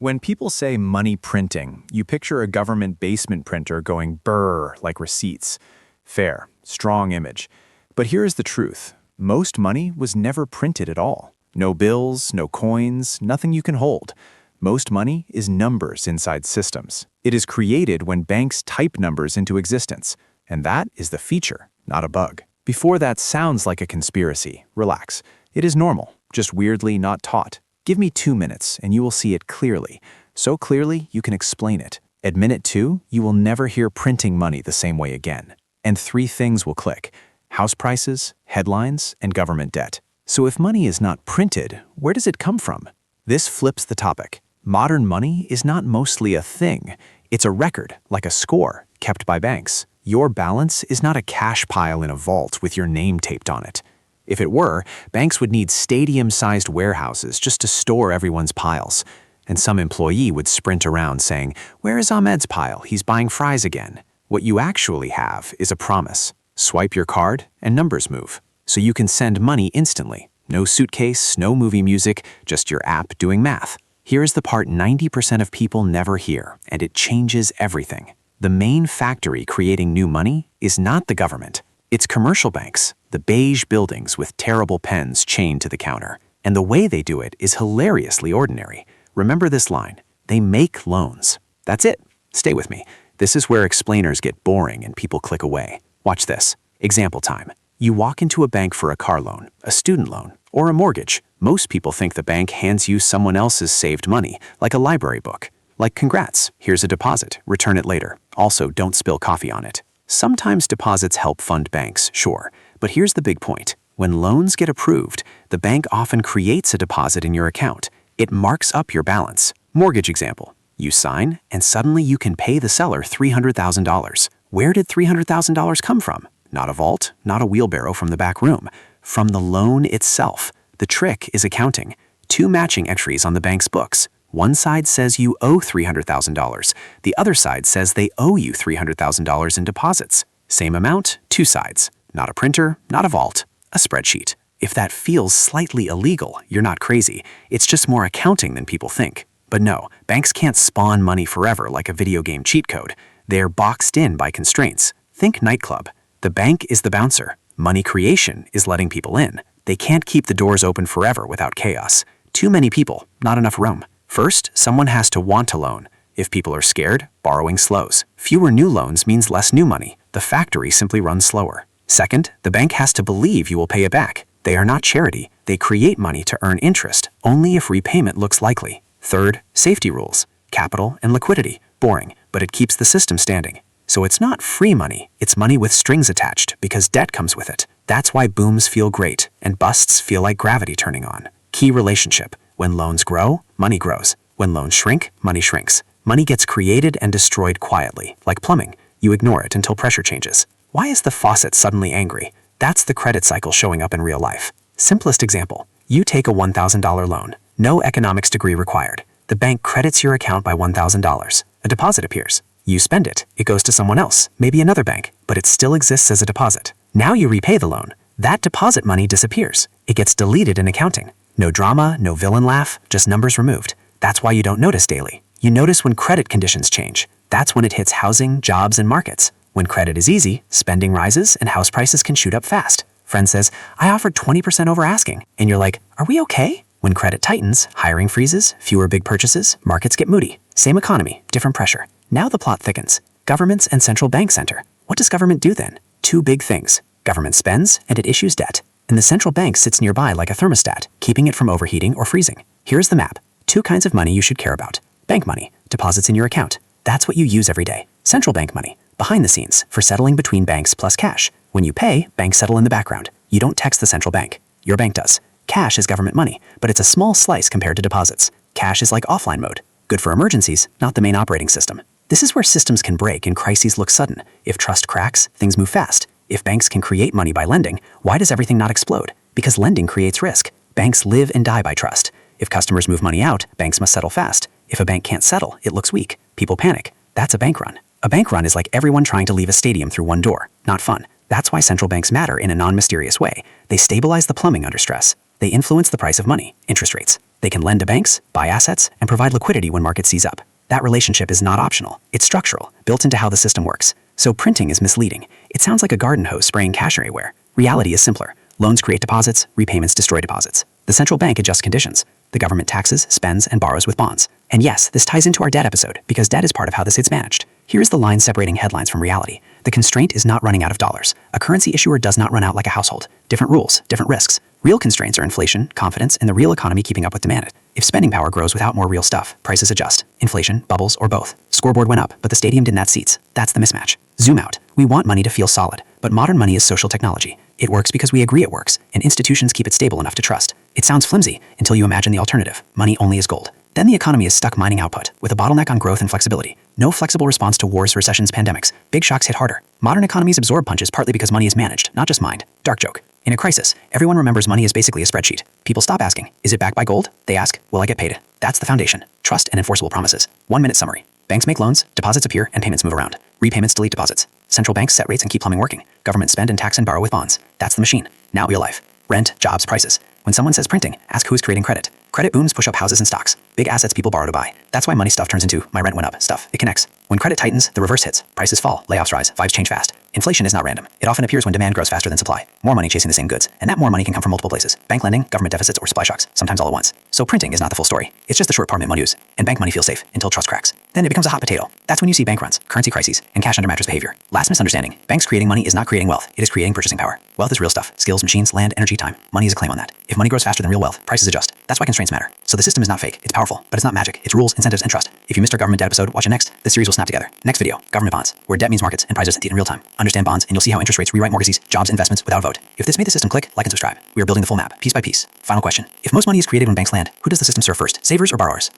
When people say money printing, you picture a government basement printer going brrr like receipts. Fair, strong image. But here's the truth. Most money was never printed at all. No bills, no coins, nothing you can hold. Most money is numbers inside systems. It is created when banks type numbers into existence. And that is the feature, not a bug. Before that sounds like a conspiracy, relax. It is normal, just weirdly not taught. Give me 2 minutes and you will see it clearly. So clearly you can explain it. At minute 2, you will never hear printing money the same way again. And 3 things will click: house prices, headlines, and government debt. So if money is not printed, where does it come from? This flips the topic. Modern money is not mostly a thing. It's a record, like a score, kept by banks. Your balance is not a cash pile in a vault with your name taped on it. If it were, banks would need stadium-sized warehouses just to store everyone's piles. And some employee would sprint around saying, "Where is Ahmed's pile? He's buying fries again." What you actually have is a promise. Swipe your card and numbers move. So you can send money instantly. No suitcase, no movie music, just your app doing math. Here is the part 90% of people never hear, and it changes everything. The main factory creating new money is not the government. It's commercial banks, the beige buildings with terrible pens chained to the counter. And the way they do it is hilariously ordinary. Remember this line: they make loans. That's it. Stay with me. This is where explainers get boring and people click away. Watch this. Example time. You walk into a bank for a car loan, a student loan, or a mortgage. Most people think the bank hands you someone else's saved money, like a library book. Like, congrats, here's a deposit, return it later. Also, don't spill coffee on it. Sometimes deposits help fund banks, sure, but here's the big point. When loans get approved, the bank often creates a deposit in your account. It marks up your balance. Mortgage example. You sign, and suddenly you can pay the seller $300,000. Where did $300,000 come from? Not a vault, not a wheelbarrow from the back room. From the loan itself. The trick is accounting. 2 matching entries on the bank's books. One side says you owe $300,000. The other side says they owe you $300,000 in deposits. Same amount, 2 sides. Not a printer, not a vault, a spreadsheet. If that feels slightly illegal, you're not crazy. It's just more accounting than people think. But no, banks can't spawn money forever like a video game cheat code. They're boxed in by constraints. Think nightclub. The bank is the bouncer. Money creation is letting people in. They can't keep the doors open forever without chaos. Too many people, not enough room. First, someone has to want to loan. If people are scared, borrowing slows. Fewer new loans means less new money. The factory simply runs slower. Second, the bank has to believe you will pay it back. They are not charity. They create money to earn interest, only if repayment looks likely. Third, safety rules. Capital and liquidity. Boring, but it keeps the system standing. So it's not free money, it's money with strings attached because debt comes with it. That's why booms feel great and busts feel like gravity turning on. Key relationship. When loans grow, money grows. When loans shrink, money shrinks. Money gets created and destroyed quietly, like plumbing. You ignore it until pressure changes. Why is the faucet suddenly angry? That's the credit cycle showing up in real life. Simplest example. You take a $1,000 loan. No economics degree required. The bank credits your account by $1,000. A deposit appears. You spend it. It goes to someone else, maybe another bank, but it still exists as a deposit. Now you repay the loan. That deposit money disappears. It gets deleted in accounting. No drama, no villain laugh, just numbers removed. That's why you don't notice daily. You notice when credit conditions change. That's when it hits housing, jobs, and markets. When credit is easy, spending rises and house prices can shoot up fast. Friend says, "I offered 20% over asking." And you're like, "Are we okay?" When credit tightens, hiring freezes, fewer big purchases, markets get moody. Same economy, different pressure. Now the plot thickens. Governments and central banks enter. What does government do then? 2 big things. Government spends and it issues debt. And the central bank sits nearby like a thermostat, keeping it from overheating or freezing. Here's the map. 2 kinds of money you should care about. Bank money, deposits in your account. That's what you use every day. Central bank money, behind the scenes, for settling between banks plus cash. When you pay, banks settle in the background. You don't text the central bank. Your bank does. Cash is government money, but it's a small slice compared to deposits. Cash is like offline mode. Good for emergencies, not the main operating system. This is where systems can break and crises look sudden. If trust cracks, things move fast. If banks can create money by lending, why does everything not explode? Because lending creates risk. Banks live and die by trust. If customers move money out, banks must settle fast. If a bank can't settle, it looks weak. People panic. That's a bank run. A bank run is like everyone trying to leave a stadium through one door. Not fun. That's why central banks matter in a non-mysterious way. They stabilize the plumbing under stress. They influence the price of money, interest rates. They can lend to banks, buy assets, and provide liquidity when markets seize up. That relationship is not optional. It's structural, built into how the system works. So printing is misleading. It sounds like a garden hose spraying cash everywhere. Reality is simpler. Loans create deposits, repayments destroy deposits. The central bank adjusts conditions. The government taxes, spends, and borrows with bonds. And yes, this ties into our debt episode, because debt is part of how this gets managed. Here's the line separating headlines from reality. The constraint is not running out of dollars. A currency issuer does not run out like a household. Different rules, different risks. Real constraints are inflation, confidence, and the real economy keeping up with demand. If spending power grows without more real stuff, prices adjust. Inflation, bubbles, or both. Scoreboard went up, but the stadium didn't add seats. That's the mismatch. Zoom out. We want money to feel solid, but modern money is social technology. It works because we agree it works, and institutions keep it stable enough to trust. It sounds flimsy until you imagine the alternative. Money only is gold. Then the economy is stuck mining output, with a bottleneck on growth and flexibility. No flexible response to wars, recessions, pandemics. Big shocks hit harder. Modern economies absorb punches partly because money is managed, not just mined. Dark joke. In a crisis, everyone remembers money is basically a spreadsheet. People stop asking, is it backed by gold? They ask, will I get paid? That's the foundation. Trust and enforceable promises. 1-minute summary. Banks make loans, deposits appear, and payments move around. Repayments delete deposits. Central banks set rates and keep plumbing working. Government spend and tax and borrow with bonds. That's the machine. Now real life. Rent, jobs, prices. When someone says printing, ask who's creating credit. Credit booms push up houses and stocks. Big assets people borrow to buy. That's why money stuff turns into my rent went up stuff. It connects. When credit tightens, the reverse hits. Prices fall, layoffs rise, vibes change fast. Inflation is not random. It often appears when demand grows faster than supply. More money chasing the same goods. And that more money can come from multiple places. Bank lending, government deficits, or supply shocks, sometimes all at once. So printing is not the full story. It's just the short part money use. And bank money feels safe until trust cracks. Then it becomes a hot potato. That's when you see bank runs, currency crises, and cash under mattress behavior. Last misunderstanding. Banks creating money is not creating wealth. It is creating purchasing power. Wealth is real stuff. Skills, machines, land, energy, time. Money is a claim on that. If money grows faster than real wealth, prices adjust. That's why constraints matter. So the system is not fake. It's powerful, but it's not magic. It's rules, incentives, and trust. If you missed our government debt episode, watch it next. This series will snap together. Next video, government bonds, where debt means markets and prices in real time. Understand bonds, and you'll see how interest rates rewrite mortgages, jobs, investments without a vote. If this made the system click, like and subscribe. We are building the full map, piece by piece. Final question. If most money is created when banks land, who does the system serve first? Savers or borrowers?